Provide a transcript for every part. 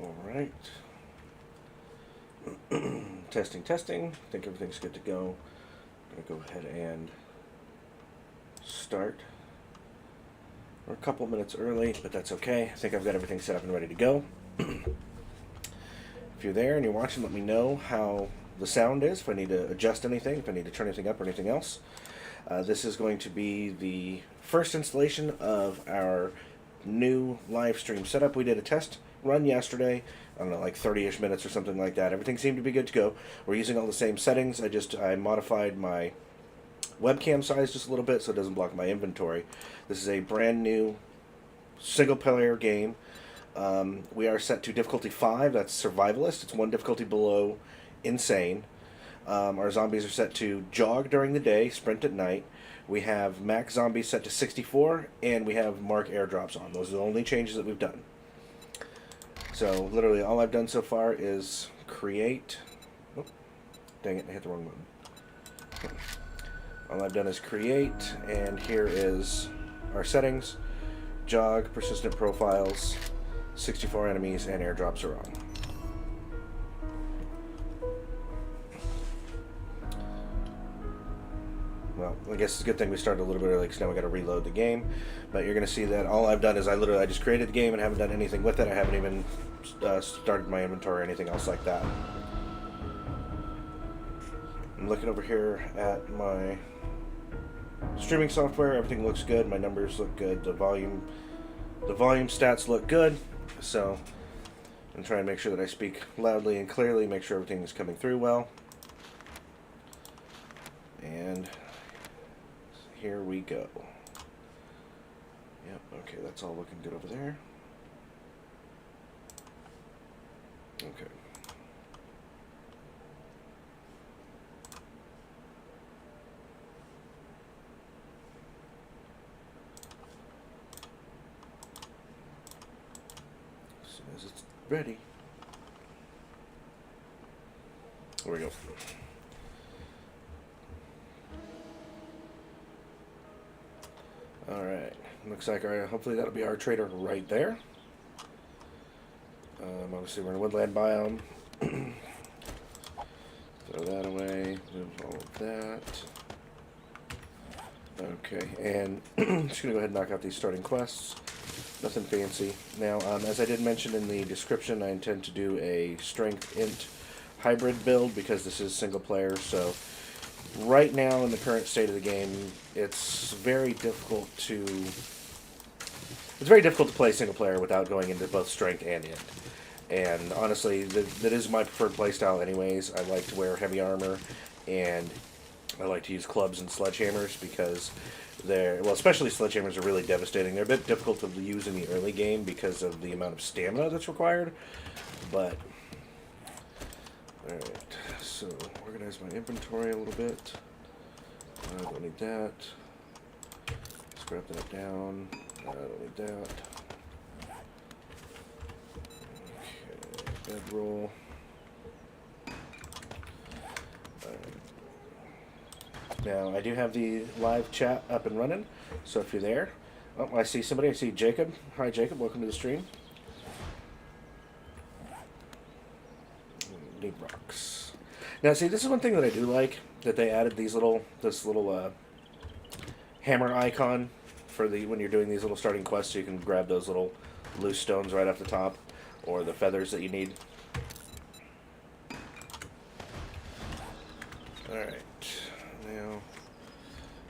Alright. Testing, testing. I think everything's good to go. I'm going to go ahead and start. We're a couple minutes early, but that's okay. I think I've got everything set up and ready to go. If you're there and you're watching, let me know how the sound is, if I need to adjust anything, if I need to turn anything up or anything else. This is going to be the first installation of our new live stream setup. We did a test run yesterday, I don't know, like 30-ish minutes or something like that. Everything seemed to be good to go. We're using all the same settings. I modified my webcam size just a little bit so it doesn't block my inventory. This is a brand new single player game. We are set to difficulty 5, that's survivalist. It's one difficulty below insane. Our zombies are set to jog during the day, sprint at night. We have max zombies set to 64, and we have mark airdrops on. Those are the only changes that we've done. So literally all I've done so far is create... Oh, dang it, I hit the wrong button. All I've done is create, and here is our settings. Jog, persistent profiles, 64 enemies, and airdrops are on. Well, I guess it's a good thing we started a little bit early because now we got to reload the game. But you're going to see that all I've done is I just created the game and haven't done anything with it. I haven't even started my inventory or anything else like that. I'm looking over here at my streaming software. Everything looks good. My numbers look good. The volume stats look good. So I'm trying to make sure that I speak loudly and clearly, make sure everything is coming through well. And here we go. Yep, okay, that's all looking good over there. Okay. As soon as it's ready. There we go. Alright, looks like hopefully that'll be our trader right there. Obviously we're in a woodland biome. Throw that away, move all of that. Okay, and just going to go ahead and knock out these starting quests. Nothing fancy. Now, as I did mention in the description, I intend to do a strength int hybrid build because this is single player, so right now in the current state of the game, it's very difficult to play single player without going into both strength and int. And honestly, that is my preferred playstyle anyways. I like to wear heavy armor, and I like to use clubs and sledgehammers because especially sledgehammers are really devastating. They're a bit difficult to use in the early game because of the amount of stamina that's required, but alright, so organize my inventory a little bit. I don't need that. Scrap that down. I don't need that. Okay, bedroll. Now, I do have the live chat up and running, so if you're there... Oh, I see somebody. I see Jacob. Hi, Jacob. Welcome to the stream. Need rocks. Now, see, this is one thing that I do like, that they added this little hammer icon for when you're doing these little starting quests, so you can grab those little loose stones right off the top, or the feathers that you need. Alright, now,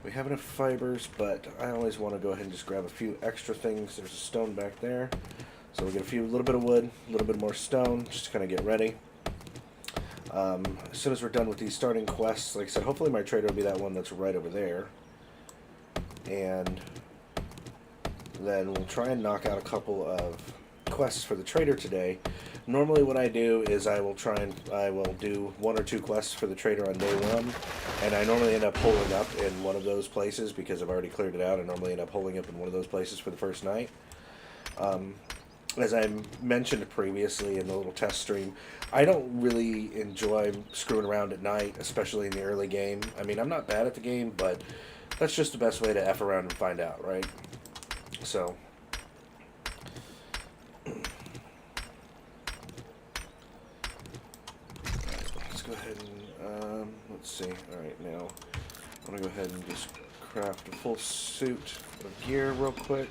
we have enough fibers, but I always want to go ahead and just grab a few extra things. There's a stone back there, so we'll get a little bit of wood, a little bit more stone, just to kind of get ready. As soon as we're done with these starting quests, like I said, hopefully my trader will be that one that's right over there. And then we'll try and knock out a couple of quests for the trader today. Normally what I do is I will do 1 or 2 quests for the trader on day 1, and I normally end up holding up in one of those places because I've already cleared it out. I normally end up holding up in one of those places for the first night. As I mentioned previously in the little test stream, I don't really enjoy screwing around at night, especially in the early game. I mean, I'm not bad at the game, but that's just the best way to F around and find out, right? So, Let's see. Alright, now I'm going to go ahead and just craft a full suit of gear real quick.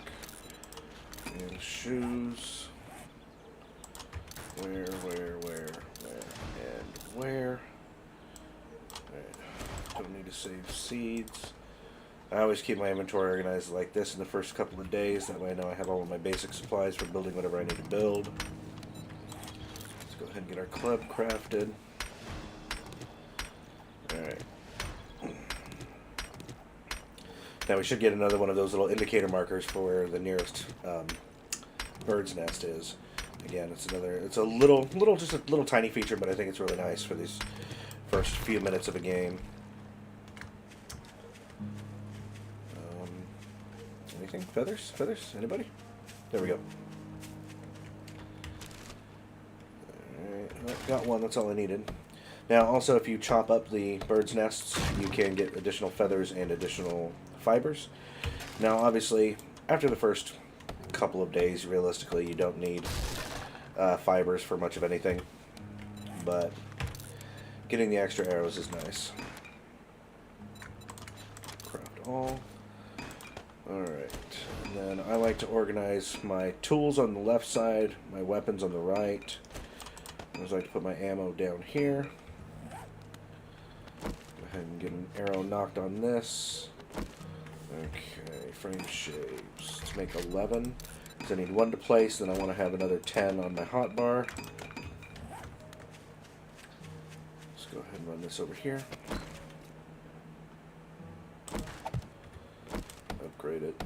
And shoes. Where, and where. Alright. Don't need to save seeds. I always keep my inventory organized like this in the first couple of days. That way I know I have all of my basic supplies for building whatever I need to build. Let's go ahead and get our club crafted. Alright. Now we should get another one of those little indicator markers for where the nearest bird's nest is. Again, it's a just a little tiny feature, but I think it's really nice for these first few minutes of a game. Anything? Feathers? Feathers? Anybody? There we go. Alright, got one, that's all I needed. Now, also, if you chop up the bird's nests, you can get additional feathers and additional fibers. Now, obviously, after the first couple of days, realistically, you don't need fibers for much of anything, but getting the extra arrows is nice. Craft all. Alright, and then I like to organize my tools on the left side, my weapons on the right. I always like to put my ammo down here. Go ahead and get an arrow knocked on this. Okay, frame shapes. Let's make 11. Because I need 1 to place, then I want to have another 10 on my hotbar. Let's go ahead and run this over here. Upgrade it.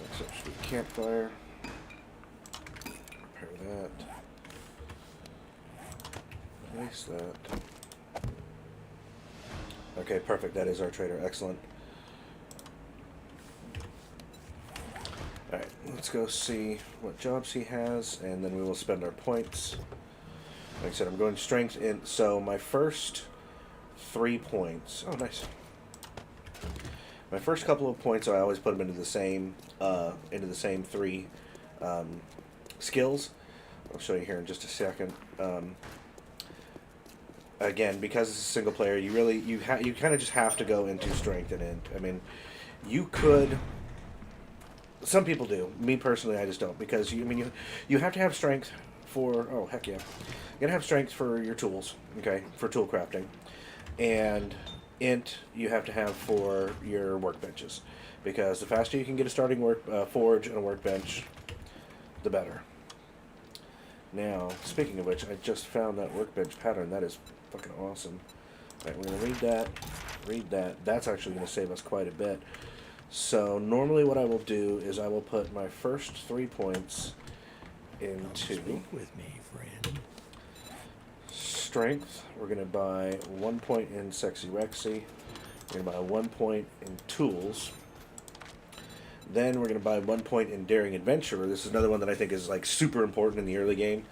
Next up should be campfire. Repair that. Place that. Okay, perfect. That is our trader. Excellent. Alright, let's go see what jobs he has, and then we will spend our points. Like I said, I'm going strength in, so my first 3 points. Oh, nice. My first couple of points, I always put them into the same 3 skills. I'll show you here in just a second. Again, because it's a single player, you kind of just have to go into strength and int. I mean, you could. Some people do. Me personally, I just don't, because you have to have strength for. Oh heck yeah, you gotta have strength for your tools. Okay, for tool crafting, and int you have to have for your workbenches, because the faster you can get a starting forge and a workbench, the better. Now, speaking of which, I just found that workbench pattern. That is fucking awesome. Alright, we're going to read that. That's actually going to save us quite a bit. So, normally what I will do is I will put my first 3 points into... Speak with me, friend. Strength. We're going to buy 1 point in Sexy Rexy. We're going to buy 1 point in Tools. Then we're going to buy 1 point in Daring Adventurer. This is another one that I think is like super important in the early game.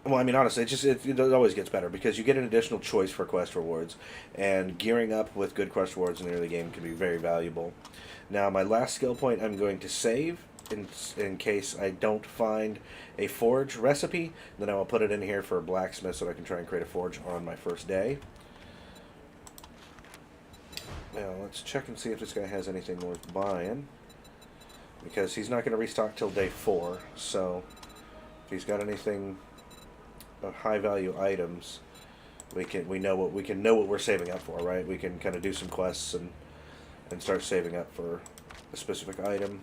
Well, I mean, honestly, it always gets better, because you get an additional choice for quest rewards, and gearing up with good quest rewards in the early game can be very valuable. Now, my last skill point I'm going to save in case I don't find a forge recipe. Then I will put it in here for a blacksmith so I can try and create a forge on my first day. Now, let's check and see if this guy has anything worth buying, because he's not going to restock till day 4. So if he's got anything of high value items, we can know what we're saving up for, right? We can kind of do some quests and start saving up for a specific item.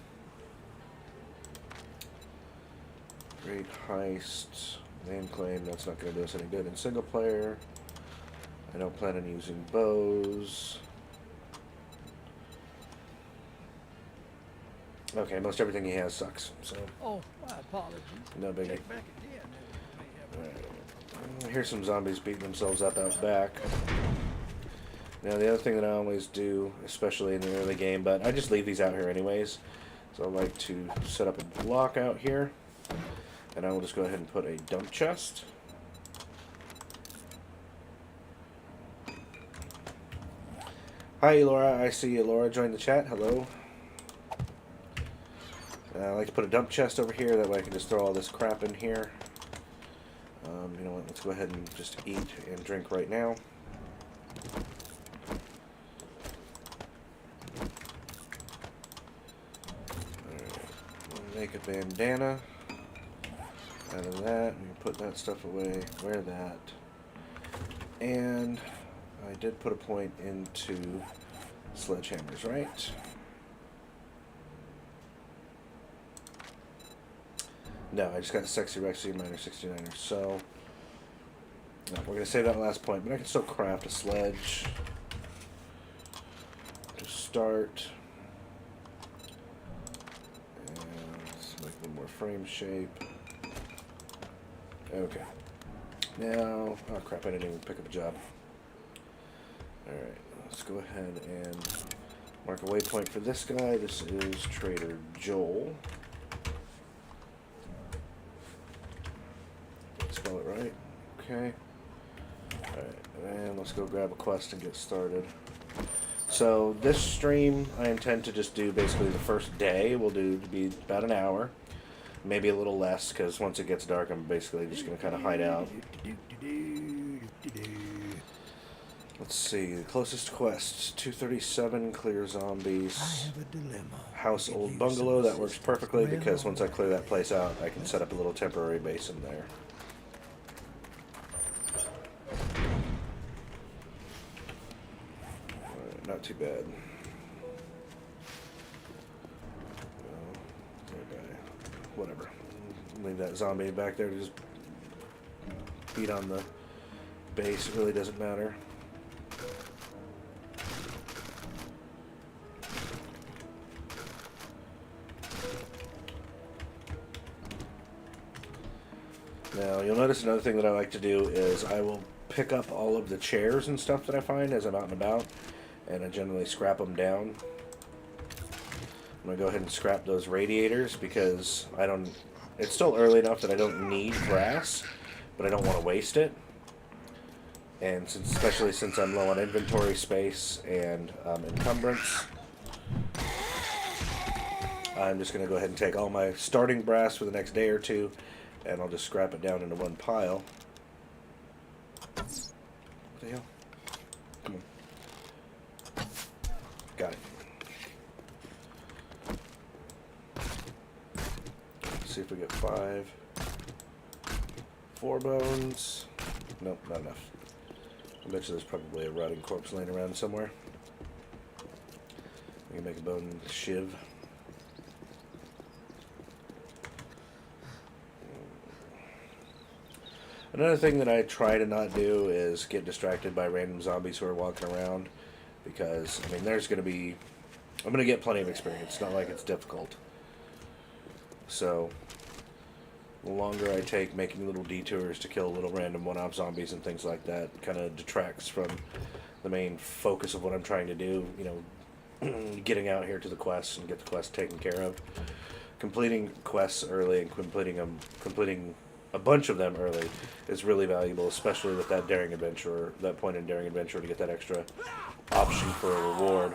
Great heist, name claim. That's not going to do us any good in single player. I don't plan on using bows. Okay, most everything he has sucks, so... Oh, my apologies. No biggie. Check back again. Right. Here's some zombies beating themselves up out back. Now, the other thing that I always do, especially in the early game, but I just leave these out here anyways, so I like to set up a block out here, and I will just go ahead and put a dump chest. Hi, Elora. I see Elora joined the chat. Hello. I like to put a dump chest over here, that way I can just throw all this crap in here. You know what? Let's go ahead and just eat and drink right now. Make a bandana out of that, and put that stuff away, wear that. And I did put a point into sledgehammers, right? No, I just got Sexy Rexy minor 69er, so no, we're gonna save that last point, but I can still craft a sledge to start. More frame shape. Okay. Now, oh crap, I didn't even pick up a job. Alright, let's go ahead and mark a waypoint for this guy. This is Trader Joel. Spell it right. Okay. Alright, and let's go grab a quest and get started. So, this stream I intend to just do basically the first day. We'll do to be about an hour. Maybe a little less, because once it gets dark, I'm basically just going to kind of hide out. Let's see, the closest quest, 237, clear zombies. I have a dilemma. House Old Bungalow, that works perfectly, because once I clear that place out, I can set up a little temporary base in there. Alright, not too bad. Whatever. Leave that zombie back there to just beat on the base. It really doesn't matter. Now, you'll notice another thing that I like to do is I will pick up all of the chairs and stuff that I find as I'm out and about, and I generally scrap them down. I'm going to go ahead and scrap those radiators because it's still early enough that I don't need grass, but I don't want to waste it. And especially since I'm low on inventory space and encumbrance, I'm just going to go ahead and take all my starting brass for the next day or two, and I'll just scrap it down into one pile. What the hell? Come on. Got it. See if we get 5. 4 bones. Nope, not enough. I bet you there's probably a rotting corpse laying around somewhere. We can make a bone shiv. Another thing that I try to not do is get distracted by random zombies who are walking around, because, I mean, I'm going to get plenty of experience. It's not like it's difficult. So, the longer I take making little detours to kill little random one-off zombies and things like that, kind of detracts from the main focus of what I'm trying to do. You know, getting out here to the quests and get the quest taken care of. Completing quests early and completing a bunch of them early is really valuable, especially with that daring adventure, that point in daring adventure, to get that extra option for a reward.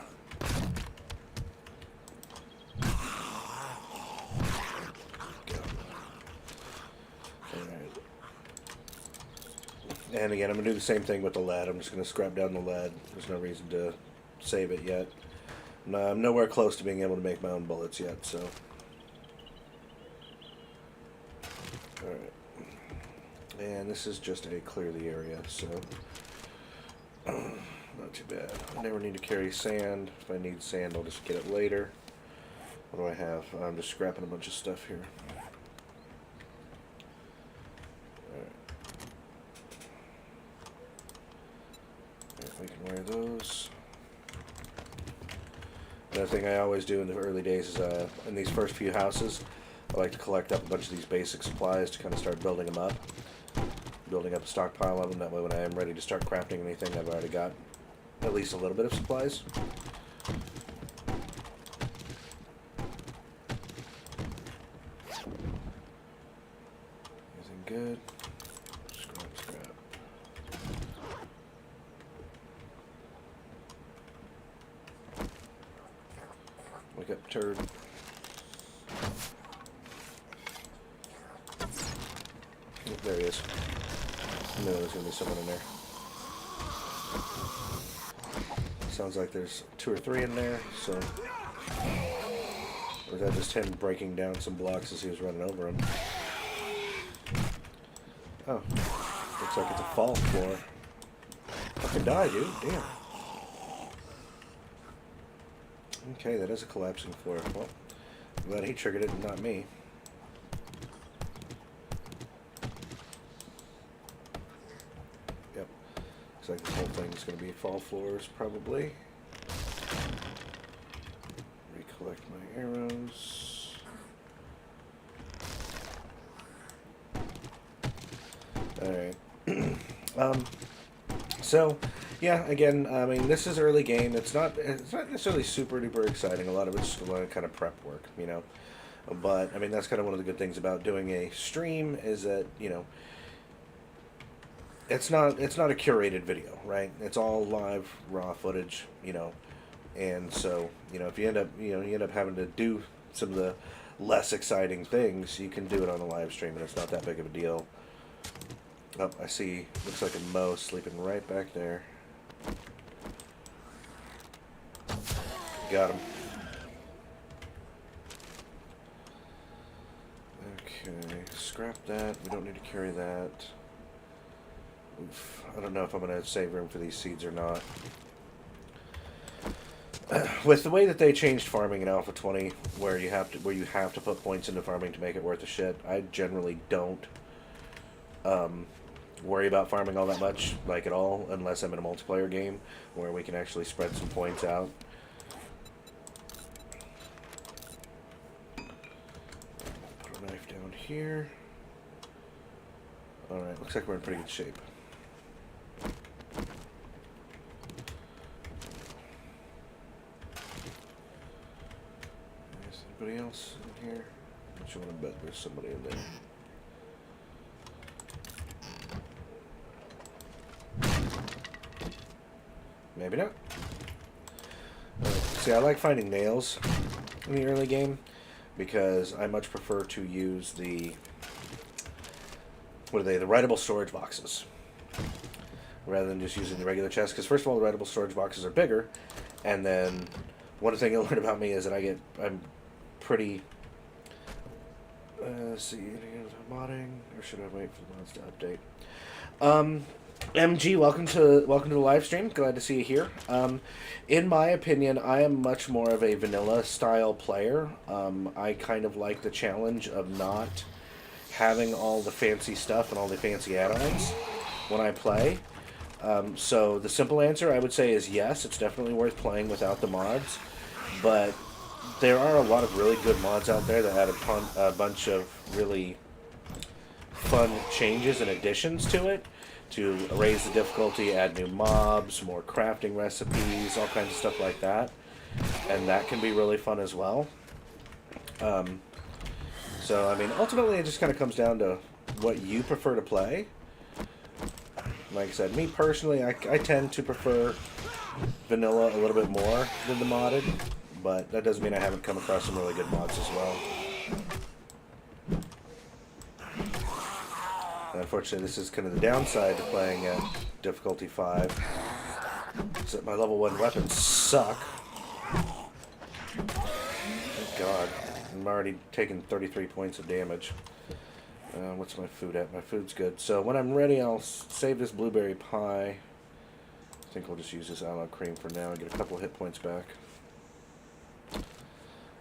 And again, I'm going to do the same thing with the lead. I'm just going to scrap down the lead. There's no reason to save it yet. No, I'm nowhere close to being able to make my own bullets yet, so. Alright. And this is just a clear the area, so. Not too bad. I never need to carry sand. If I need sand, I'll just get it later. What do I have? I'm just scrapping a bunch of stuff here. We can wear those. Another thing I always do in the early days is, in these first few houses, I like to collect up a bunch of these basic supplies to kind of start building them up. Building up a stockpile of them, that way when I am ready to start crafting anything, I've already got at least a little bit of supplies. Anything good? Scrap. Wake up, turd. Oh, there he is. I knew there was gonna be someone in there. Sounds like there's 2 or 3 in there, so... Or was that just him breaking down some blocks as he was running over them? Oh. Looks like it's a fall floor. Fucking die, dude. Damn. Okay, that is a collapsing floor. Well, I'm glad he triggered it and not me. Yep. Looks like this whole thing is going to be fall floors, probably. Recollect my arrows. Alright. So, yeah, again, I mean, this is early game. It's not necessarily super duper exciting. A lot of it's a lot of kind of prep work, you know. But, I mean, that's kind of one of the good things about doing a stream is that, you know, it's not a curated video, right? It's all live, raw footage, you know. And so, you know, if you end up having to do some of the less exciting things, you can do it on a live stream, and it's not that big of a deal. Oh, I see. Looks like a Mo sleeping right back there. Got him. Okay, scrap that. We don't need to carry that. Oof. I don't know if I'm going to save room for these seeds or not. With the way that they changed farming in Alpha 20, where you have to put points into farming to make it worth a shit, I generally don't worry about farming all that much, like at all, unless I'm in a multiplayer game where we can actually spread some points out. Put a knife down here. Alright, looks like we're in pretty good shape. Is anybody else in here? I just want to bet there's somebody in there. Maybe not. See, I like finding nails in the early game because I much prefer to use the the writable storage boxes rather than just using the regular chest. Because first of all, the writable storage boxes are bigger, and then one thing you'll learn about me is that I'm pretty. Let's see, modding, or should I wait for the mods to update? MG, welcome to the live stream. Glad to see you here. In my opinion, I am much more of a vanilla style player. I kind of like the challenge of not having all the fancy stuff and all the fancy add-ons when I play. So the simple answer I would say is yes, it's definitely worth playing without the mods. But there are a lot of really good mods out there that add a bunch of really fun changes and additions to it, to raise the difficulty, add new mobs, more crafting recipes, all kinds of stuff like that. And that can be really fun as well. So, I mean, ultimately it just kind of comes down to what you prefer to play. Like I said, me personally, I tend to prefer vanilla a little bit more than the modded, but that doesn't mean I haven't come across some really good mods as well. Unfortunately, this is kind of the downside to playing at difficulty 5. Is that my level 1 weapons suck. Thank God. I'm already taking 33 points of damage. What's my food at? My food's good. So when I'm ready, I'll save this blueberry pie. I think we'll just use this aloe cream for now and get a couple hit points back.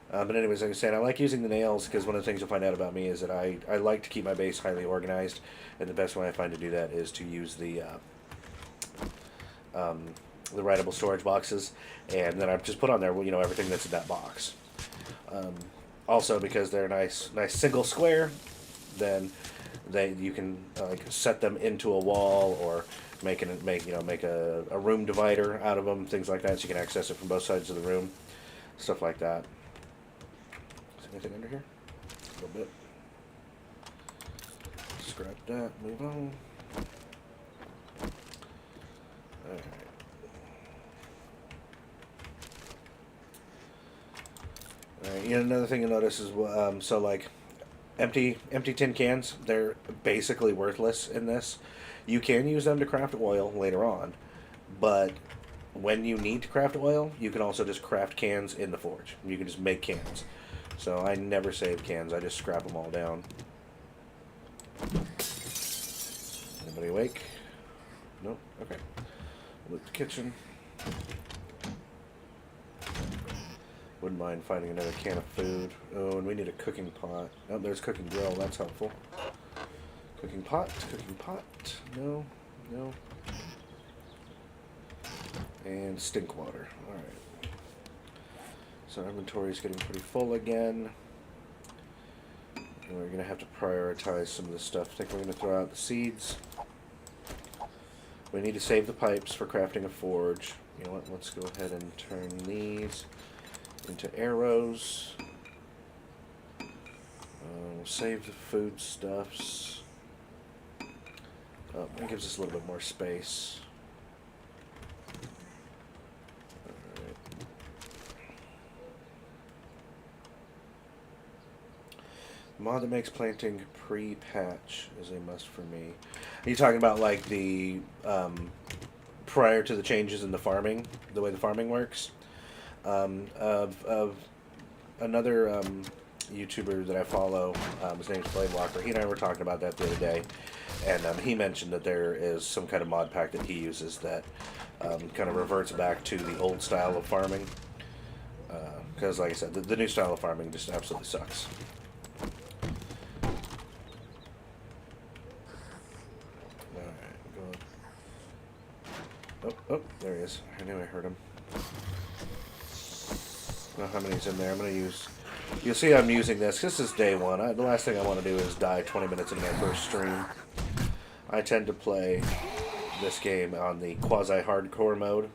But anyways, like I said, I like using the nails because one of the things you'll find out about me is that I like to keep my base highly organized, and the best way I find to do that is to use the writable storage boxes, and then I just put on there, you know, everything that's in that box. Also, because they're nice single square, then you can like set them into a wall or make a room divider out of them, things like that, so you can access it from both sides of the room, stuff like that. Anything under here? A little bit. Scrap that, move on. Alright. Alright, you know, another thing you'll notice is, so like, empty tin cans, they're basically worthless in this. You can use them to craft oil later on, but when you need to craft oil, you can also just craft cans in the forge. You can just make cans. So I never save cans. I just scrap them all down. Anybody awake? Nope. Okay. Loot the kitchen. Wouldn't mind finding another can of food. Oh, and we need a cooking pot. Oh, there's cooking grill. That's helpful. Cooking pot. Cooking pot. No. No. And stink water. Alright. So our inventory is getting pretty full again. And we're going to have to prioritize some of this stuff. I think we're going to throw out the seeds. We need to save the pipes for crafting a forge. You know what? Let's go ahead and turn these into arrows. We'll save the foodstuffs. Oh, that gives us a little bit more space. Alright. Mod that makes planting pre-patch is a must for me. Are you talking about like the prior to the changes in the farming, the way the farming works? Of another YouTuber that I follow, his name's Flamewalker. He and I were talking about that the other day, and he mentioned that there is some kind of mod pack that he uses that kind of reverts back to the old style of farming. Because, like I said, the new style of farming just absolutely sucks. Alright, go. Oh, there he is. I knew I heard him. I don't know how many's in there. I'm going to use... You'll see I'm using this. This is day one. The last thing I want to do is die 20 minutes into my first stream. I tend to play this game on the quasi-hardcore mode,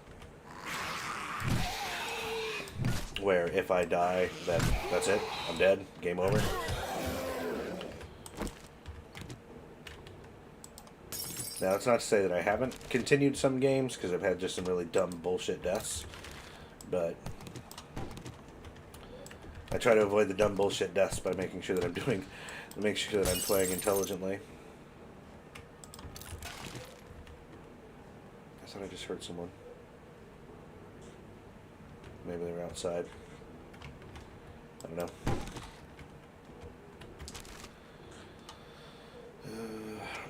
where if I die, then that's it. I'm dead. Game over. Now, that's not to say that I haven't continued some games, because I've had just some really dumb bullshit deaths, but I try to avoid the dumb bullshit deaths by making sure that I'm playing intelligently. I thought I just heard someone. Maybe they're outside. I don't know.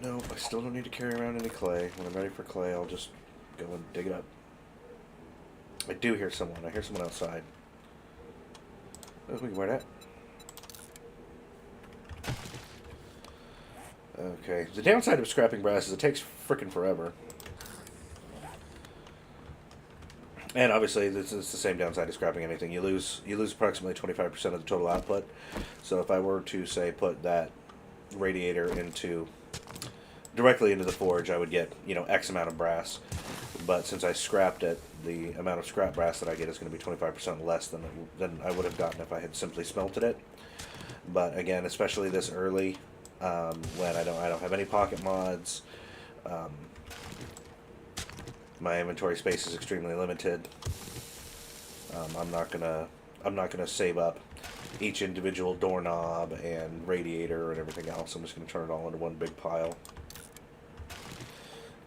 No, I still don't need to carry around any clay. When I'm ready for clay, I'll just go and dig it up. I do hear someone. I hear someone outside. Oh, we can wear that. Okay. The downside of scrapping brass is it takes frickin' forever. And obviously, this is the same downside of scrapping anything. You lose approximately 25% of the total output. So if I were to, say, put that radiator directly into the forge, I would get, X amount of brass. But since I scrapped it, the amount of scrap brass that I get is going to be 25% less than I would have gotten if I had simply smelted it. But again, especially this early, when I don't have any pocket mods, my inventory space is extremely limited. I'm not gonna save up each individual doorknob and radiator and everything else. I'm just gonna turn it all into one big pile.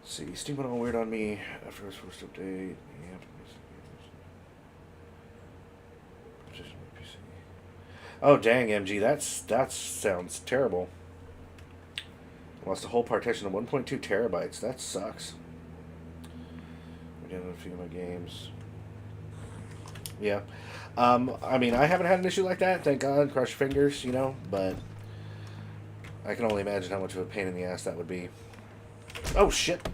Let's see, Steam went all weird on me after his first update. Oh dang, MG, that sounds terrible. Lost a whole partition of 1.2 terabytes. That sucks. We're getting a few of my games. Yeah. I mean, I haven't had an issue like that, thank God. Cross your fingers, but I can only imagine how much of a pain in the ass that would be. Oh, shit.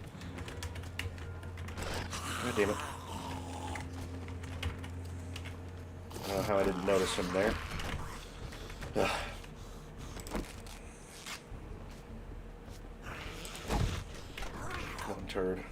God damn it. I don't know how I didn't notice him there. Ugh. One turd.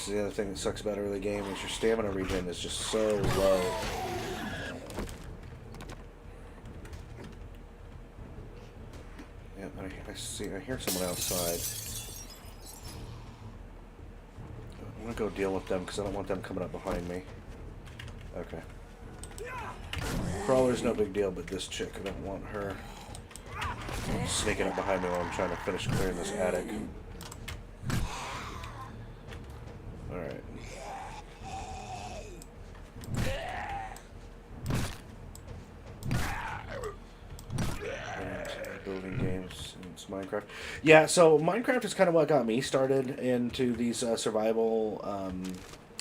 The other thing that sucks about early game is your stamina regen is just so low. Yeah, I hear someone outside. I'm gonna go deal with them because I don't want them coming up behind me. Okay. Crawler's no big deal, but this chick, I don't want her sneaking up behind me while I'm trying to finish clearing this attic. Alright. Building games, it's Minecraft. Yeah, so Minecraft is kind of what got me started into these survival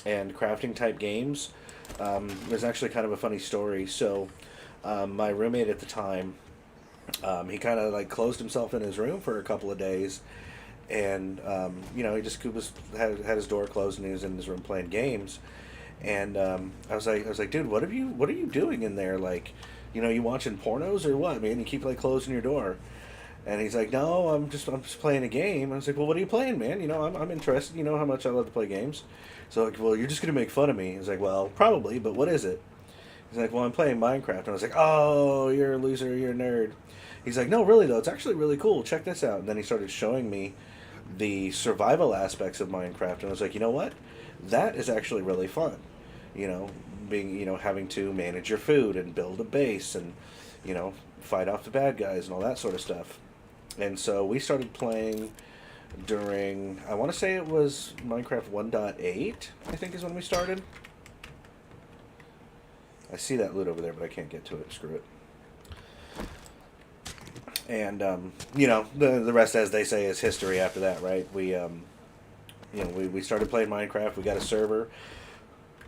and crafting type games. There's actually kind of a funny story. So my roommate at the time, he kind of like closed himself in his room for a couple of days, and you know, he just had his door closed and he was in his room playing games. And I was like, dude, what are you doing in there? Like, you know, you watching pornos or what, man? You keep like closing your door. And he's like, no, I'm just playing a game. I was like, well, what are you playing, man? You know, I'm interested. You know how much I love to play games. So like, well, you're just gonna make fun of me. He's like, well, probably, but what is it? He's like, well, I'm playing Minecraft. And I was like, oh, you're a loser, you're a nerd. He's like, no, really though, it's actually really cool. Check this out. And then he started showing me the survival aspects of Minecraft, and I was like, you know what? That is actually really fun. You know, having to manage your food and build a base and, you know, fight off the bad guys and all that sort of stuff. And so we started playing during, I want to say it was Minecraft 1.8, I think is when we started. I see that loot over there, but I can't get to it. Screw it. And, you know, the rest, as they say, is history after that, right? We, you know, we started playing Minecraft. We got a server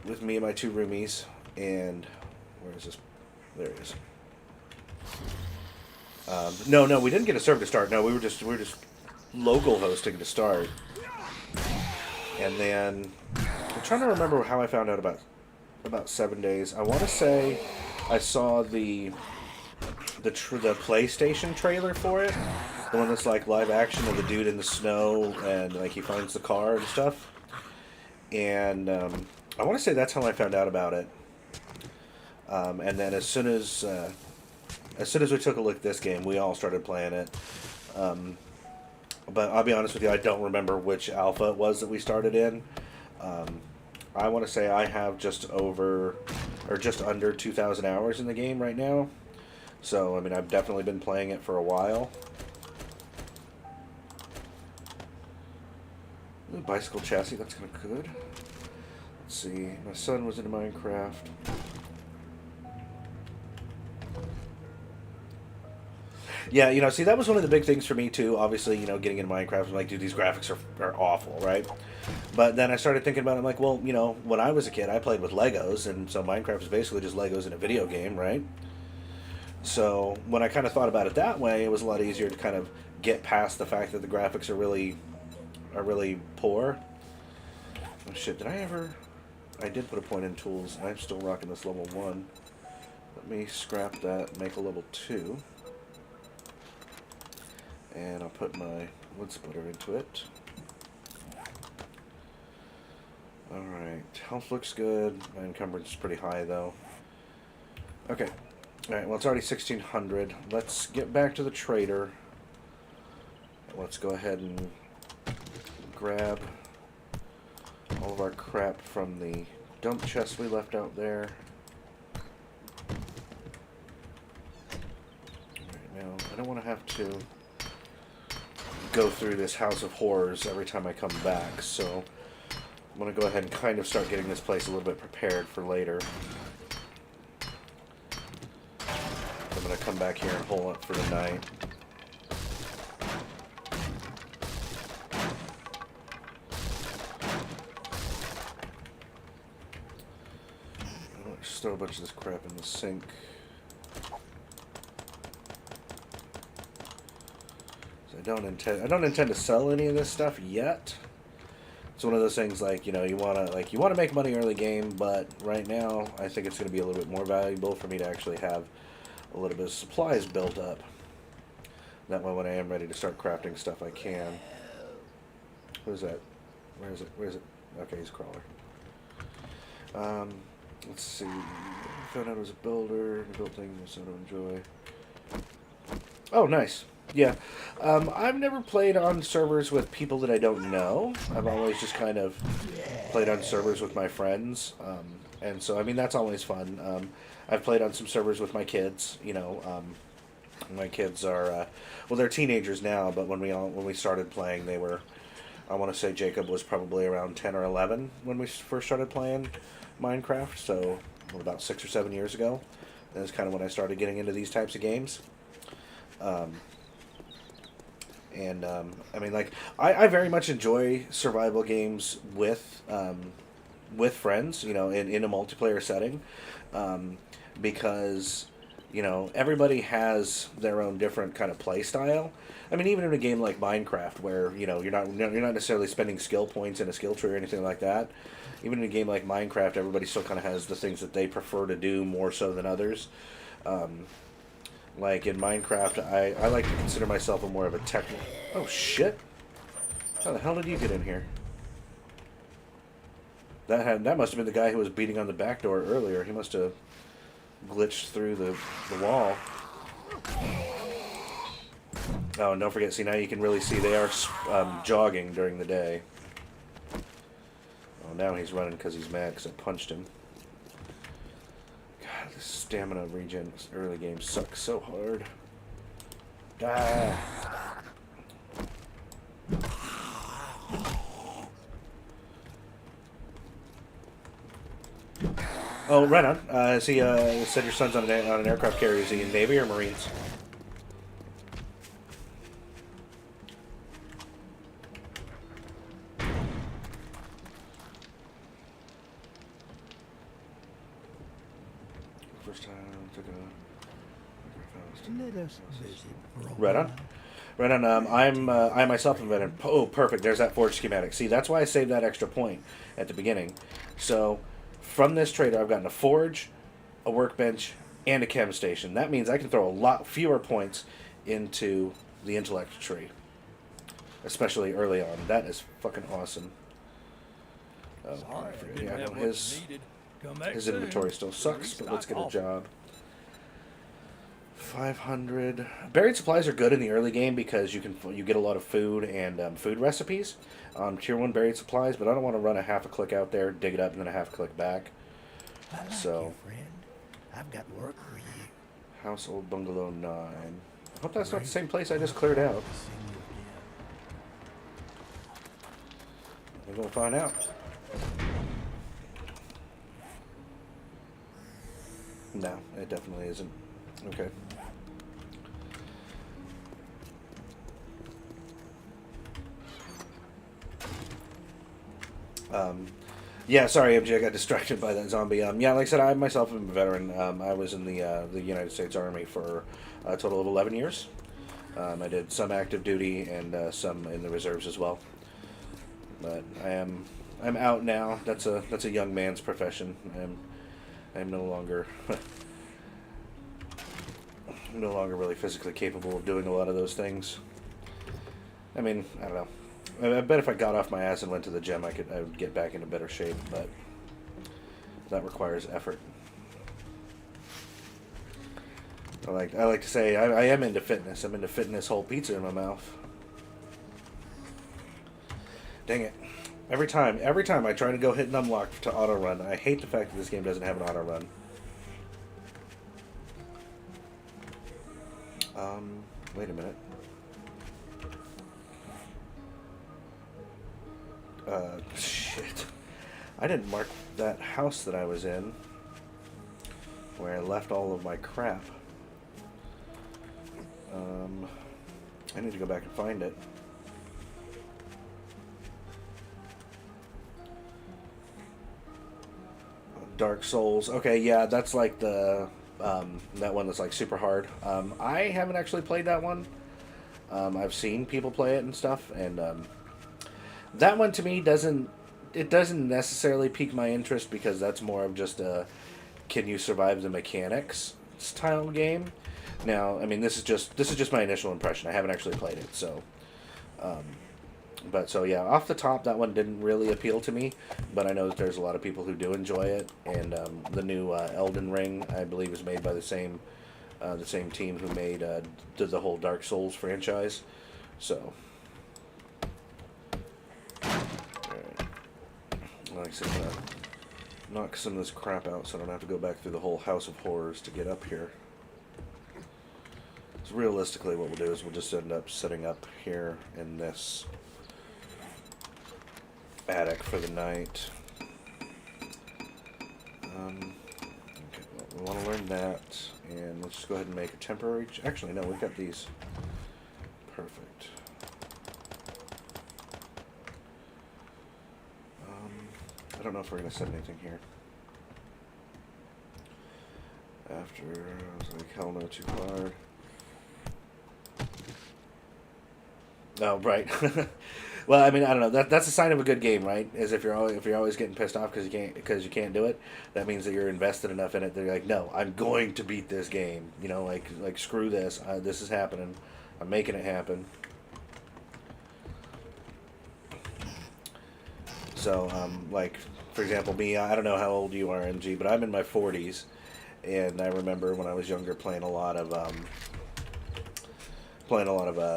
with me and my two roomies. And where is this? There it is. No, we didn't get a server to start. No, we were just local hosting to start. And then I'm trying to remember how I found out about 7 days. I want to say I saw the PlayStation trailer for it, the one that's like live action of the dude in the snow and like he finds the car and stuff. And I want to say that's how I found out about it. And then as soon as we took a look at this game, we all started playing it. But I'll be honest with you, I don't remember which alpha it was that we started in. I want to say I have just under 2,000 hours in the game right now. So, I mean, I've definitely been playing it for a while. Ooh, bicycle chassis, that's kind of good. Let's see, my son was into Minecraft. Yeah, you know, see, that was one of the big things for me, too. Obviously, you know, getting into Minecraft, I'm like, dude, these graphics are awful, right? But then I started thinking about it, I'm like, well, you know, when I was a kid, I played with Legos, and so Minecraft is basically just Legos in a video game, right? So when I kind of thought about it that way, it was a lot easier to kind of get past the fact that the graphics are really poor. Oh shit, did I ever... I did put a point in tools, and I'm still rocking this level 1. Let me scrap that, make a level 2. And I'll put my wood splitter into it. Alright, health looks good. My encumbrance is pretty high, though. Okay. Alright, well, it's already 1,600. Let's get back to the trader. Let's go ahead and grab all of our crap from the dump chest we left out there. Alright, now, I don't want to have to go through this house of horrors every time I come back, so I'm going to go ahead and kind of start getting this place a little bit prepared for later. I'm going to come back here and hole up for the night. Just throw a bunch of this crap in the sink. I don't intend to sell any of this stuff yet. It's one of those things like, you know, you want to make money early game, but right now I think it's going to be a little bit more valuable for me to actually have a little bit of supplies built up. That way when I am ready to start crafting stuff I can. Who's that? Where is it? Okay, he's a crawler. Let's see. Found out I was a builder. Built things I don't enjoy. Oh, nice. Yeah. I've never played on servers with people that I don't know. I've always just kind of played on servers with my friends, and so I mean that's always fun. I've played on some servers with my kids. My kids are well, they're teenagers now, but when we started playing, they were. I want to say Jacob was probably around 10 or 11 when we first started playing Minecraft. So about 6 or 7 years ago, that's kind of when I started getting into these types of games. I mean, like, I very much enjoy survival games with friends, in a multiplayer setting, because, everybody has their own different kind of play style. I mean, even in a game like Minecraft, where you're not necessarily spending skill points in a skill tree or anything like that. Even in a game like Minecraft, everybody still kind of has the things that they prefer to do more so than others. Like in Minecraft, I like to consider myself more of a technical. Oh shit! How the hell did you get in here? That must have been the guy who was beating on the back door earlier. He must have glitched through the wall. Oh, and don't forget. See, now you can really see they are jogging during the day. Oh, now he's running because he's mad because I punched him. God, this stamina regen early game sucks so hard. Ah. Oh, right on. Said your son's on an aircraft carrier. Is he in Navy or Marines? First time I took a. Let us visit for a Right on. while. Right on. I myself invented. Oh, perfect. There's that forge schematic. See, that's why I saved that extra point at the beginning. So, from this trader, I've gotten a forge, a workbench, and a chem station. That means I can throw a lot fewer points into the intellect tree, especially early on. That is fucking awesome. Oh, Sorry, I yeah, didn't I know have what you needed. Come back his soon. inventory still sucks, but let's get a Restock job. 500 buried supplies are good in the early game because you get a lot of food and food recipes on tier 1 buried supplies, but I don't want to run a half a click out there, dig it up, and then a half a click back. I like So- you, friend. I've got work for you. Household bungalow 9. I hope that's not the same place I just cleared out. See you again. We're gonna find out. No, it definitely isn't. Okay. Yeah, sorry, MJ, I got distracted by that zombie. Yeah, like I said, I myself am a veteran. I was in the United States Army for a total of 11 years. I did some active duty and some in the reserves as well. But I'm out now. That's a young man's profession. I'm no longer no longer really physically capable of doing a lot of those things. I mean, I don't know. I bet if I got off my ass and went to the gym, I would get back into better shape, but that requires effort. I like to say I am into fitness. I'm into fitness whole pizza in my mouth. Dang it. Every time I try to go hit an unlock to auto run, I hate the fact that this game doesn't have an auto run. Wait a minute. Shit. I didn't mark that house that I was in where I left all of my crap. I need to go back and find it. Dark Souls. Okay, yeah, that's like the that one that's like super hard. I haven't actually played that one. I've seen people play it and stuff, and that one to me doesn't necessarily pique my interest because that's more of just a can you survive the mechanics style game. Now, I mean, this is just my initial impression. I haven't actually played it, so. But so yeah, off the top, that one didn't really appeal to me, but I know that there's a lot of people who do enjoy it, and the new Elden Ring, I believe, is made by the same team who made did the whole Dark Souls franchise, so. Alright. Like I I said, knock some of this crap out so I don't have to go back through the whole House of Horrors to get up here. So realistically what we'll do is we'll just end up setting up here in this attic for the night. Okay, well, we want to learn that, and let's just go ahead and make a temporary... Actually, no, we've got these. Perfect. I don't know if we're going to set anything here. After, I was like, hell no, too hard. Oh, right. Well, I mean, I don't know. That's a sign of a good game, right? Is if you're always getting pissed off because you can't do it, that means that you're invested enough in it that you're like, no, I'm going to beat this game. You know, like screw this. This is happening. I'm making it happen. So, like, for example, me, I don't know how old you are, MG, but I'm in my 40s, and I remember when I was younger playing a lot of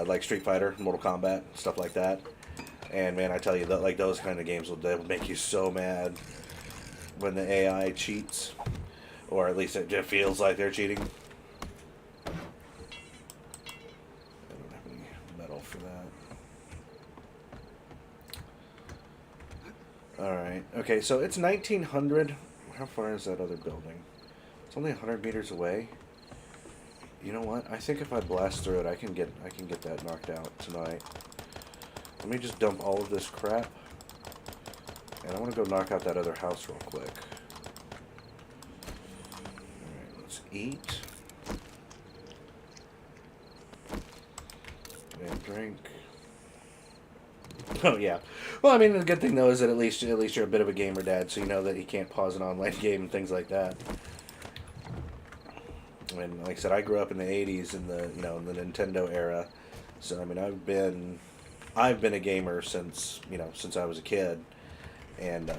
like Street Fighter, Mortal Kombat, stuff like that. And man, I tell you, that like those kind of games will make you so mad when the AI cheats, or at least it just feels like they're cheating. I don't have any metal for that. All right. Okay, so it's 1900. How far is that other building? It's only 100 meters away. You know what? I think if I blast through it, I can get that knocked out tonight. Let me just dump all of this crap, and I want to go knock out that other house real quick. Alright, let's eat. And drink. Oh, yeah. Well, I mean, the good thing, though, is that at least you're a bit of a gamer, Dad, so you know that he can't pause an online game and things like that. And like I said, I grew up in the 80s in the, in the Nintendo era. So, I mean, I've been a gamer since I was a kid. And all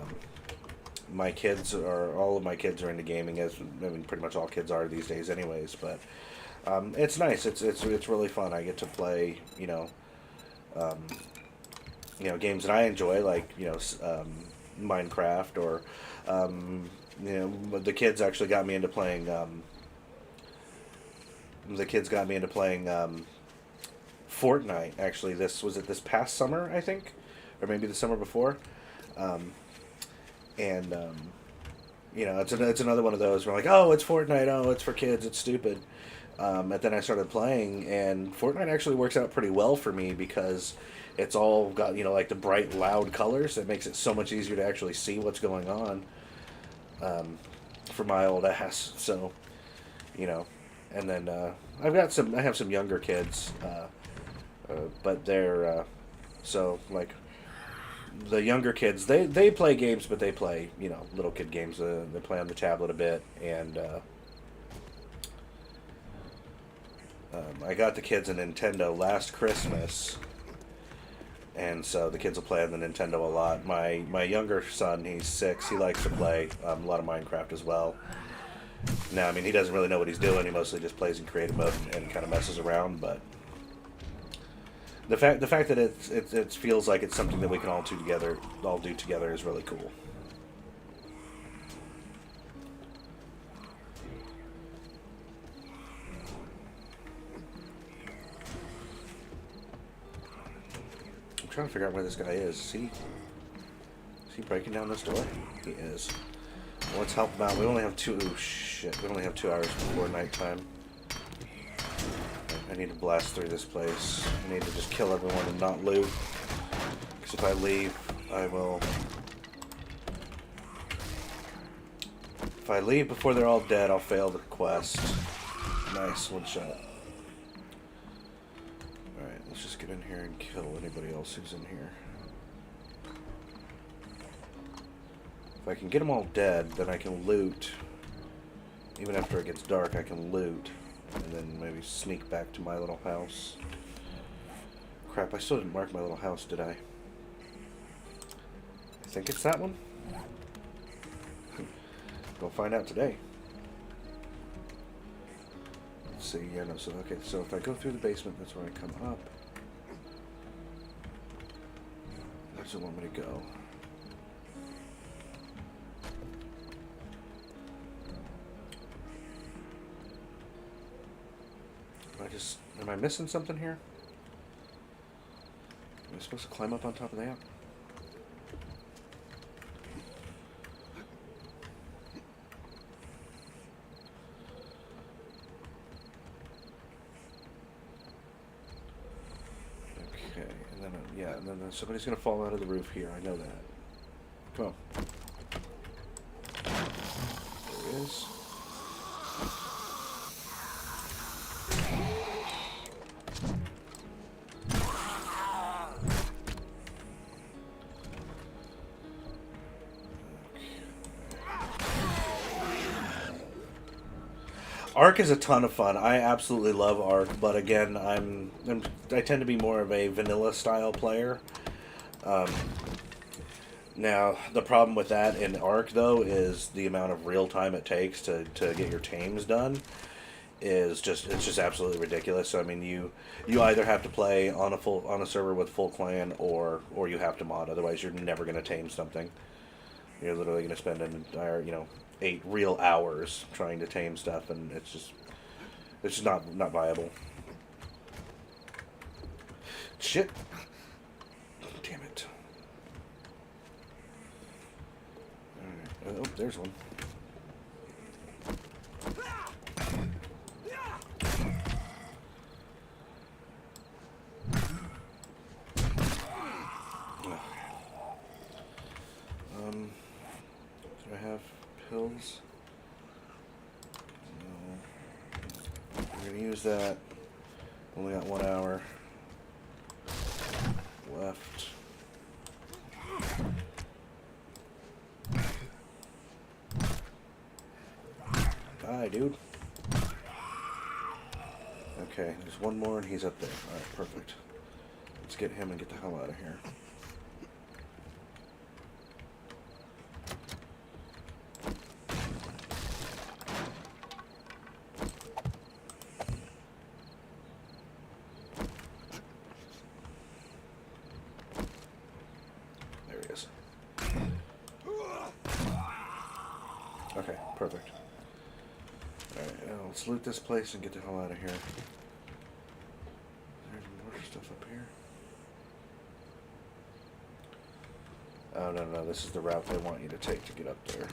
of my kids are into gaming, as I mean, pretty much all kids are these days anyways, but it's nice. It's really fun. I get to play, games that I enjoy, like, Minecraft, or the kids actually got me into playing Fortnite. Actually, this past summer, I think, or maybe the summer before, it's another one of those where like, oh, it's Fortnite, oh, it's for kids, it's stupid. And then I started playing, and Fortnite actually works out pretty well for me because it's all got like the bright, loud colors. It makes it so much easier to actually see what's going on. For my old ass, so and then I have some younger kids, but they're so like the younger kids, they play games, but they play little kid games. They play on the tablet a bit, and I got the kids a Nintendo last Christmas, and so the kids will play on the Nintendo a lot. My younger son, he's 6. He likes to play a lot of Minecraft as well. Now, I mean, he doesn't really know what he's doing. He mostly just plays in creative mode and kind of messes around. But the fact that it feels like it's something that we can all do together is really cool. I'm trying to figure out where this guy is. Is he breaking down this door? He is. Well, let's help him out. We only have 2 hours before nighttime. I need to blast through this place. I need to just kill everyone and not loot. Because if I leave, I will... If I leave before they're all dead, I'll fail the quest. Nice, one shot. Alright, let's just get in here and kill anybody else who's in here. If I can get them all dead, then I can loot. Even after it gets dark, I can loot. And then maybe sneak back to my little house. Crap, I still didn't mark my little house, did I? I think it's that one. We'll find out today. Let's see, yeah, no, so, okay, so if I go through the basement, that's where I come up. Where's it want me to go? Am I missing something here? Am I supposed to climb up on top of that? Okay, and then, yeah, and then somebody's gonna fall out of the roof here, I know that. Come on. There it is. Ark is a ton of fun. I absolutely love Ark, but again, I tend to be more of a vanilla style player. Now, the problem with that in Ark though is the amount of real time it takes to get your tames done is just absolutely ridiculous. So I mean, you either have to play on a server with full clan or you have to mod. Otherwise, you're never going to tame something. You're literally going to spend an entire 8 real hours trying to tame stuff, and it's just not viable. Shit. Damn it. Alright. Oh, there's one. Do I have pills? No. We're gonna use that. Only got 1 hour left. Die, dude. Okay, there's one more and he's up there. Alright, perfect. Let's get him and get the hell out of here. There he is. Okay, perfect. Alright, now let's loot this place and get the hell out of here. There's more stuff up here. Oh, no, this is the route they want you to take to get up there.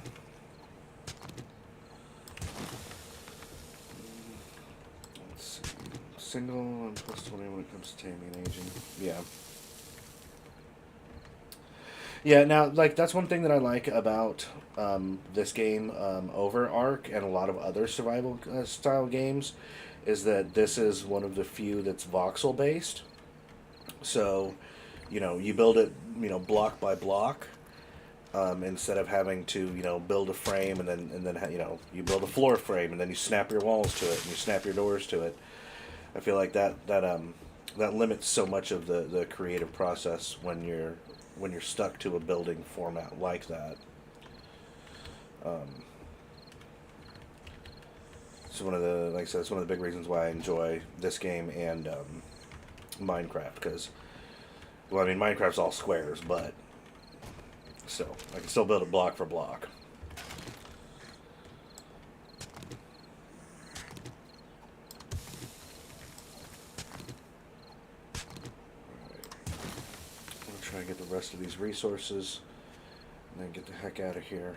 Let's see. Single and plus 20 when it comes to taming and aging. Yeah. Yeah, now, like, that's one thing that I like about this game over Ark and a lot of other survival style games is that this is one of the few that's voxel based. So, you build it, block by block, instead of having to, build a frame and then you build a floor frame and then you snap your walls to it and you snap your doors to it. I feel like that limits so much of the creative process when you're stuck to a building format like that. So like I said, it's one of the big reasons why I enjoy this game and Minecraft, because, well, I mean, Minecraft's all squares, but still, I can still build it block for block. Try to get the rest of these resources and then get the heck out of here.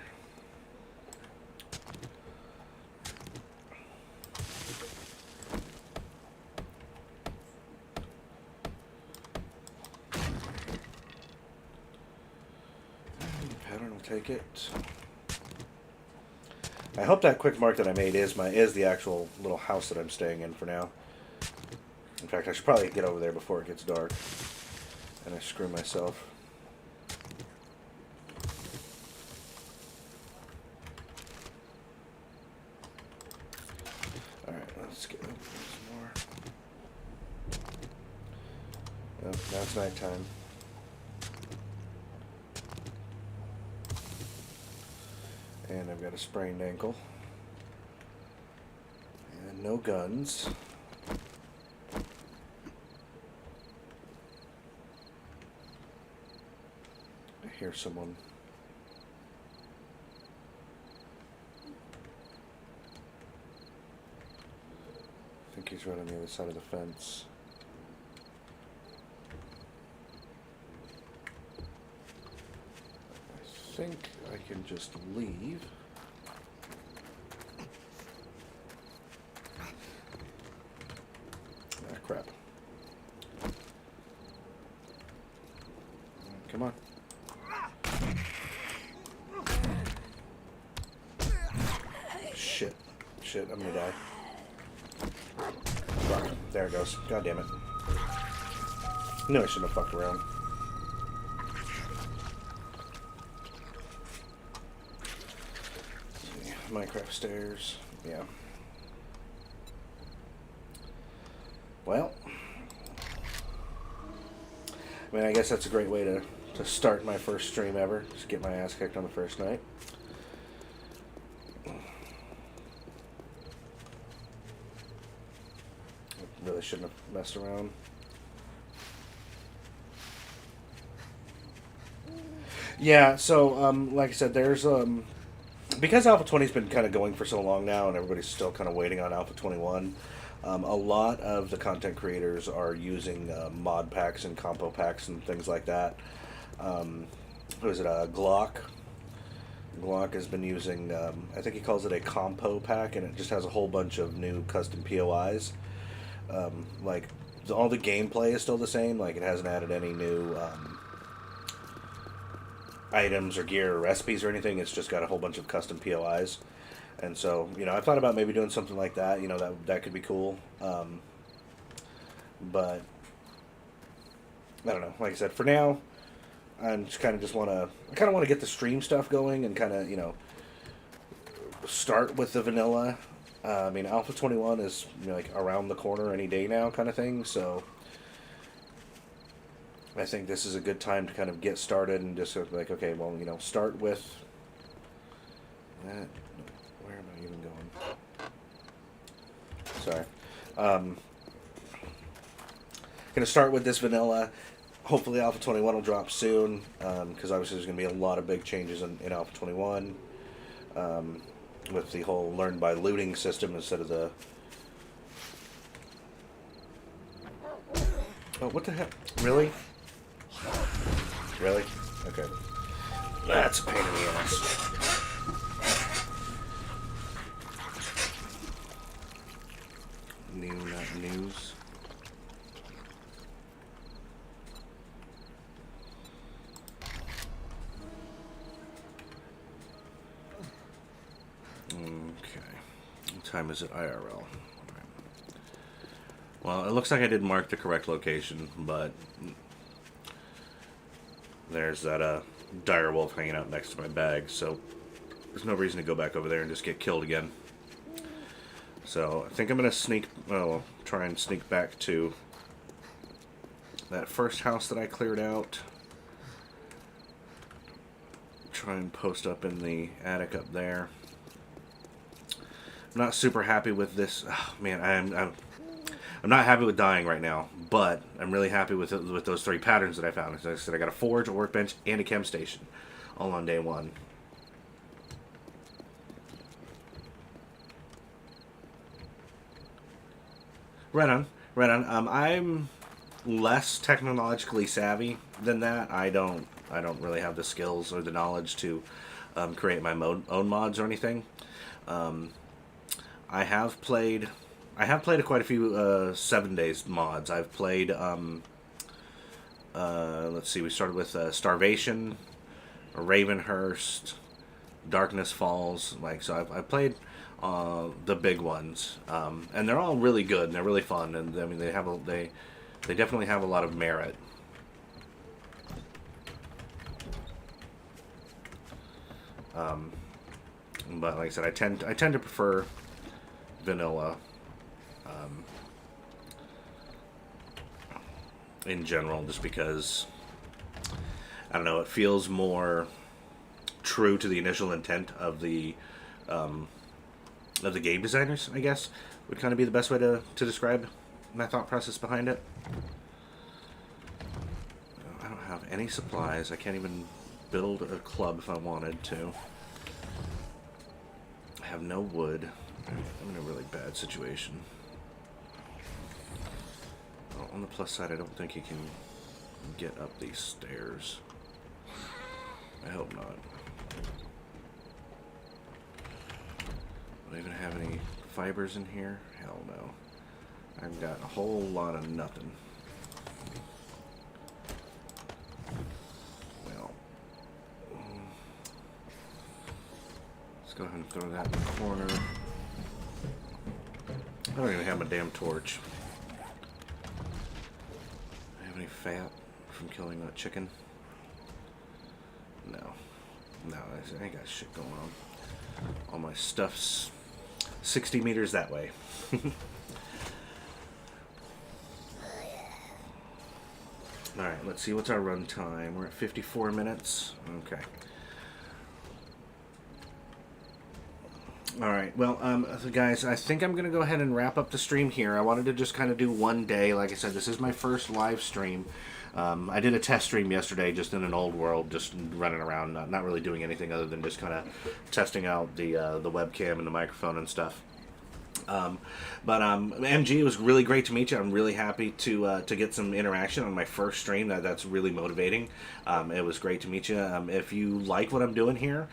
Pattern will take it. I hope that quick mark that I made is the actual little house that I'm staying in for now. In fact, I should probably get over there before it gets dark. And I screw myself. Alright, let's get some more. Oh, now it's nighttime. And I've got a sprained ankle. And no guns. Hear someone. think he's right on the other side of the fence. I think I can just leave. Ah, crap. Come on. Shit. Shit, I'm gonna die. Fuck. There it goes. God damn it. No, I shouldn't have fucked around. Let's see. Minecraft stairs. Yeah. Well. I mean, I guess that's a great way to start my first stream ever. Just get my ass kicked on the first night. Really shouldn't have messed around. Yeah, so like I said, there's because Alpha 20's been kind of going for so long now, and everybody's still kind of waiting on Alpha 21. A lot of the content creators are using mod packs and compo packs and things like that. What is it? Glock. Glock has been using. I think he calls it a compo pack, and it just has a whole bunch of new custom POIs. Like all the gameplay is still the same. Like it hasn't added any new items or gear or recipes or anything. It's just got a whole bunch of custom POIs. And so, you know, I thought about maybe doing something like that. You know, that could be cool. But I don't know. Like I said, for now, I'm just kind of want to get the stream stuff going and kind of, you know, start with the vanilla. I mean, Alpha 21 is, you know, like around the corner any day now, kind of thing. So I think this is a good time to kind of get started and just sort of like, okay, well, you know, start with that. Where am I even going? Sorry. Gonna start with this vanilla. Hopefully Alpha 21 will drop soon, because obviously there's going to be a lot of big changes in Alpha 21, with the whole learn by looting system instead of the... Oh, what the heck? Really? Really? Okay. That's a pain in the ass. New, not news. Okay. What time is it IRL? Right. Well, it looks like I did mark the correct location, but there's that dire wolf hanging out next to my bag, so there's no reason to go back over there and just get killed again. So I think I'm gonna try and sneak back to that first house that I cleared out. Try and post up in the attic up there. I'm not super happy with this. Oh, man, I'm not happy with dying right now, but I'm really happy with those 3 patterns that I found. As I said, I got a forge, a workbench, and a chem station, all on day 1. Right on, right on. I'm less technologically savvy than that. I don't really have the skills or the knowledge to create my own mods or anything. I have played quite a few 7 days mods. I've played, let's see, we started with Starvation, Ravenhurst, Darkness Falls. Like, so I've played the big ones, and they're all really good and they're really fun. And I mean, they definitely have a lot of merit. But like I said, I tend to prefer vanilla in general, just because I don't know, it feels more true to the initial intent of the game designers, I guess, would kind of be the best way to describe my thought process behind it. I don't have any supplies. I can't even build a club if I wanted to. I have no wood. I'm in a really bad situation. Well, on the plus side, I don't think he can get up these stairs. I hope not. Do I even have any fibers in here? Hell no. I've got a whole lot of nothing. Well, let's go ahead and throw that in the corner. I don't even have my damn torch. Do I have any fat from killing that chicken? No. No, I ain't got shit going on. All my stuff's 60 meters that way. Alright, let's see, what's our run time? We're at 54 minutes. Okay. Alright, well, so guys, I think I'm going to go ahead and wrap up the stream here. I wanted to just kind of do one day. Like I said, this is my first live stream. I did a test stream yesterday just in an old world, just running around, not really doing anything other than just kind of testing out the webcam and the microphone and stuff. MG, it was really great to meet you. I'm really happy to get some interaction on my first stream. That's really motivating. It was great to meet you. If you like what I'm doing here,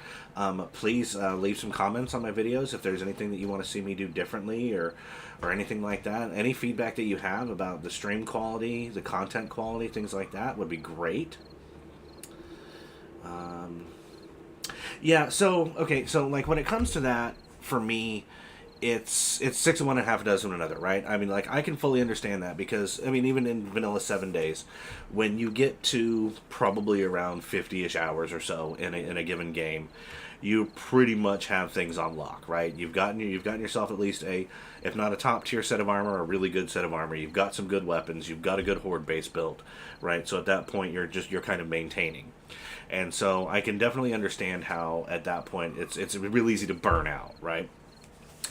please leave some comments on my videos if there's anything that you want to see me do differently or anything like that. Any feedback that you have about the stream quality, the content quality, things like that would be great. Yeah, so, okay, so like when it comes to that, for me, it's 6 of one and half a dozen of another, right? I mean, like, I can fully understand that because, I mean, even in vanilla 7 days, when you get to probably around 50-ish hours or so in a given game, you pretty much have things on lock, right? You've gotten yourself at least if not a top tier set of armor, a really good set of armor. You've got some good weapons. You've got a good horde base built, right? So at that point, you're kind of maintaining. And so I can definitely understand how at that point it's really easy to burn out, right?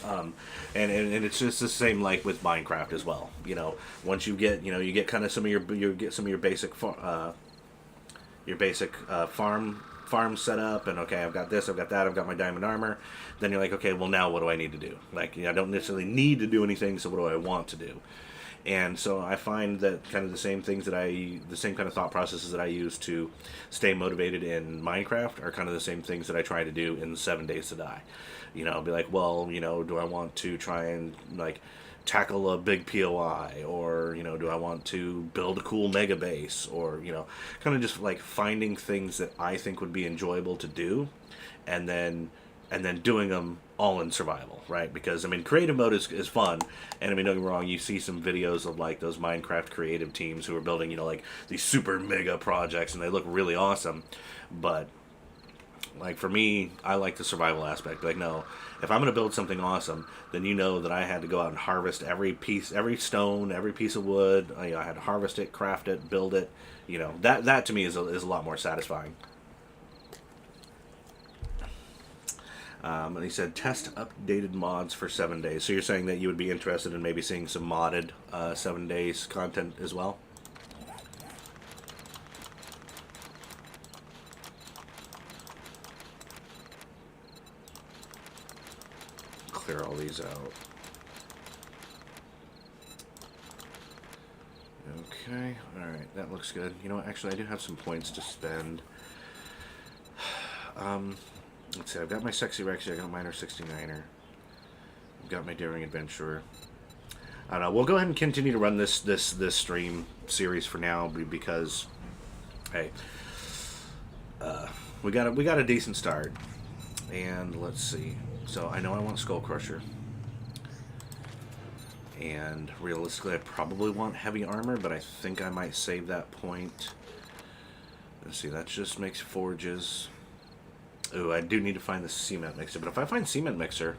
And it's just the same like with Minecraft as well. You know, once you get kind of some of your basic farm set up, and okay, I've got this, I've got that, I've got my diamond armor. Then you're like, okay, well now what do I need to do? Like, I don't necessarily need to do anything, so what do I want to do? And so I find that kind of the same kind of thought processes that I use to stay motivated in Minecraft are kind of the same things that I try to do in 7 Days to Die. You know, I'll be like, well, you know, do I want to try and like tackle a big POI, or, you know, do I want to build a cool mega base, or, you know, kind of just like finding things that I think would be enjoyable to do, and then doing them all in survival, right? Because, I mean, creative mode is fun, and I mean, don't get me wrong, you see some videos of like those Minecraft creative teams who are building, you know, like these super mega projects, and they look really awesome, but like for me, I like the survival aspect. Like, no, if I'm going to build something awesome, then you know that I had to go out and harvest every piece, every stone, every piece of wood. I had to harvest it, craft it, build it. You know, that to me is a lot more satisfying. And he said, test updated mods for 7 days. So you're saying that you would be interested in maybe seeing some modded 7 days content as well? Clear all these out. Okay, alright, that looks good. You know what, actually I do have some points to spend. Let's see, I've got my Sexy Rexy, I got Miner 69er. I've got my Daring Adventurer. I don't know, we'll go ahead and continue to run this stream series for now, because, hey, we got a decent start. And let's see. So I know I want Skull Crusher. And realistically, I probably want heavy armor, but I think I might save that point. Let's see, that just makes forges. Ooh, I do need to find the cement mixer. But if I find cement mixer,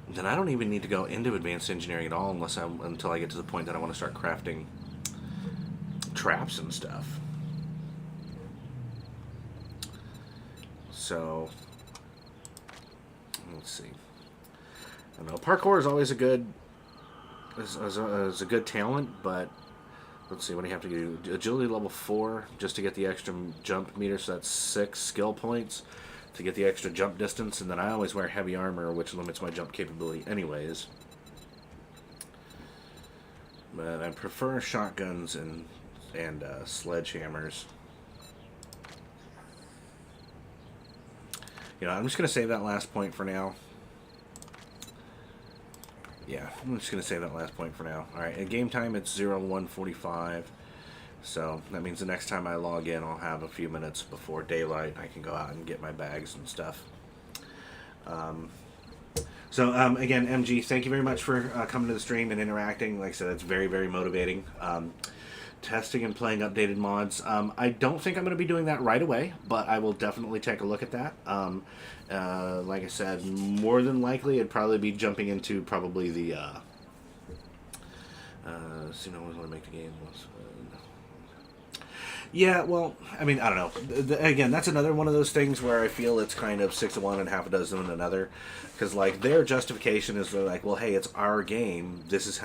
then I don't even need to go into advanced engineering at all until I get to the point that I want to start crafting traps and stuff. So let's see. I don't know. Parkour is always a good is a good talent, but let's see. What do you have to do? Agility level 4 just to get the extra jump meter. So that's 6 skill points to get the extra jump distance, and then I always wear heavy armor, which limits my jump capability anyways. but I prefer shotguns and sledgehammers. You know, I'm just gonna save that last point for now. Yeah, I'm just gonna save that last point for now. All right, at game time it's 01:45, so that means the next time I log in, I'll have a few minutes before daylight. I can go out and get my bags and stuff. Again, MG, thank you very much for coming to the stream and interacting. Like I said, it's very, very motivating. Testing and playing updated mods. I don't think I'm going to be doing that right away, but I will definitely take a look at that. Like I said, more than likely, I'd probably be jumping into probably the... see, no one's going to make the game. Yeah, well, I mean, I don't know. Again, that's another one of those things where I feel it's kind of 6 of one and half a dozen of another. Because, like, their justification is they're like, well, hey, it's our game. This is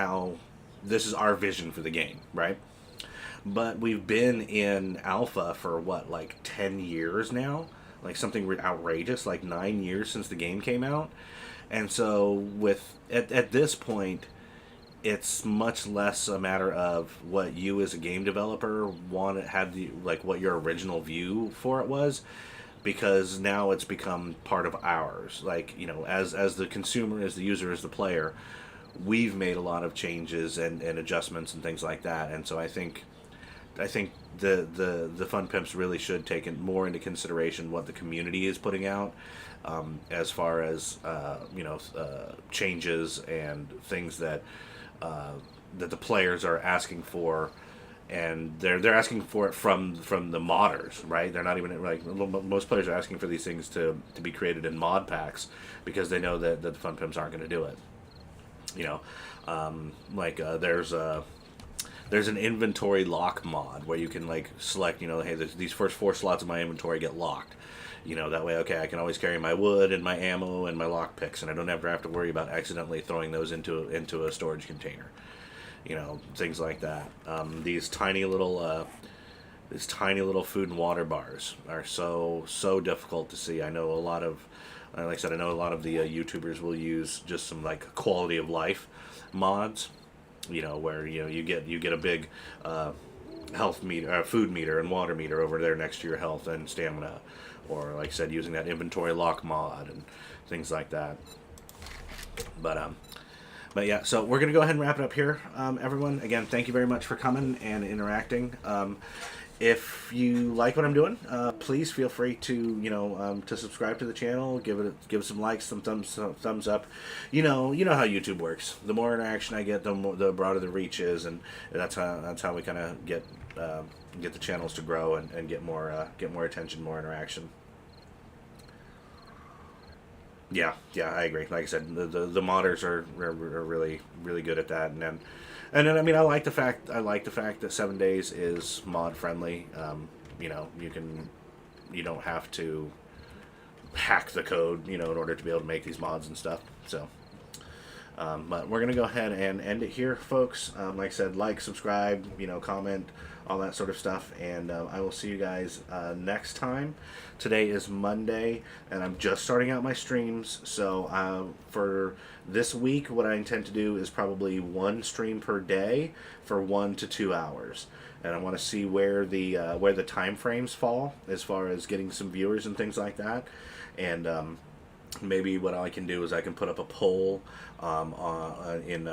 our vision for the game, right? But we've been in alpha for, what, like 10 years now? Like, something outrageous, like 9 years since the game came out. And so, at this point, it's much less a matter of what you as a game developer what your original view for it was, because now it's become part of ours. Like, you know, as the consumer, as the user, as the player, we've made a lot of changes and adjustments and things like that. And so I think the Fun Pimps really should take it more into consideration what the community is putting out, as far as changes and things that the players are asking for, and they're asking for it from the modders, right? They're not even like, most players are asking for these things to be created in mod packs because they know that the Fun Pimps aren't going to do it. You know, there's an inventory lock mod where you can like select, you know, hey, these first 4 slots of my inventory get locked. You know, that way, okay, I can always carry my wood and my ammo and my lockpicks, and I don't ever have to worry about accidentally throwing those into a storage container. You know, things like that. These tiny little food and water bars are so difficult to see. I know a lot of, like I said, I know a lot of the YouTubers will use just some like quality of life mods. You know, where you get a big health meter, food meter, and water meter over there next to your health and stamina, or like I said, using that inventory lock mod and things like that. But yeah, so we're gonna go ahead and wrap it up here, everyone. Again, thank you very much for coming and interacting. If you like what I'm doing, please feel free to to subscribe to the channel, give some likes, some thumbs up. You know how YouTube works. The more interaction I get, the broader the reach is, and that's how we kind of get the channels to grow and get more attention, more interaction. Yeah, I agree. Like I said, the modders are really good at that, and then I mean, I like the fact that 7 days is mod friendly. You know, you don't have to hack the code, in order to be able to make these mods and stuff. So, but we're gonna go ahead and end it here, folks. Like I said, like, subscribe, comment, all that sort of stuff, and I will see you guys next time. Today is Monday, and I'm just starting out my streams, so for this week, what I intend to do is probably 1 stream per day for 1 to 2 hours, and I want to see where the time frames fall as far as getting some viewers and things like that, and maybe what I can do is I can put up a poll in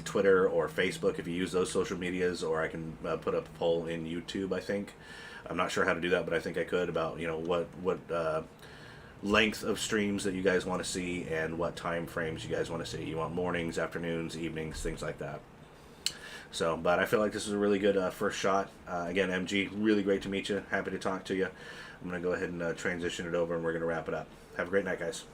Twitter or Facebook if you use those social medias, or I can put up a poll in YouTube. I think I'm not sure how to do that, but I think I could, about what length of streams that you guys want to see and what time frames you guys want to see. You want mornings, afternoons, evenings, things like that. So, but I feel like this is a really good first shot. Again, MG, really great to meet you. Happy to talk to you. I'm going to go ahead and transition it over, and we're going to wrap it up. Have a great night, guys.